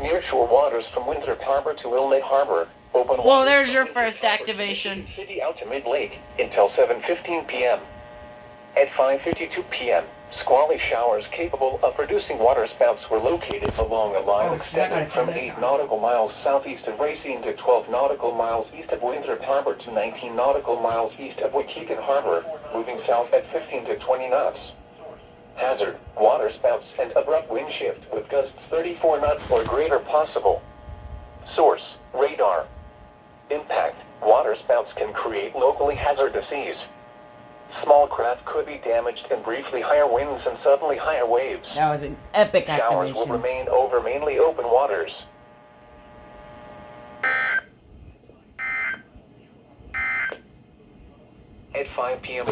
Nearshore waters from Winthrop Harbor to Wilmette Harbor. Open Well, waters there's from your Winthrop first Harbor to activation. Michigan City out to Mid-Lake until 7:15 p.m. At 5:52 p.m., squally showers capable of producing waterspouts were located along a line extending from 8 nautical miles southeast of Racine to 12 nautical miles east of Winthrop Harbor to 19 nautical miles east of Waukegan Harbor, moving south at 15 to 20 knots. Hazard, waterspouts and abrupt wind shift with gusts 34 knots or greater possible. Source, radar. Impact, waterspouts can create locally hazardous seas. Small craft could be damaged and briefly higher winds and suddenly higher waves. That was an epic Showers activation. will remain over mainly open waters. At 5 p.m.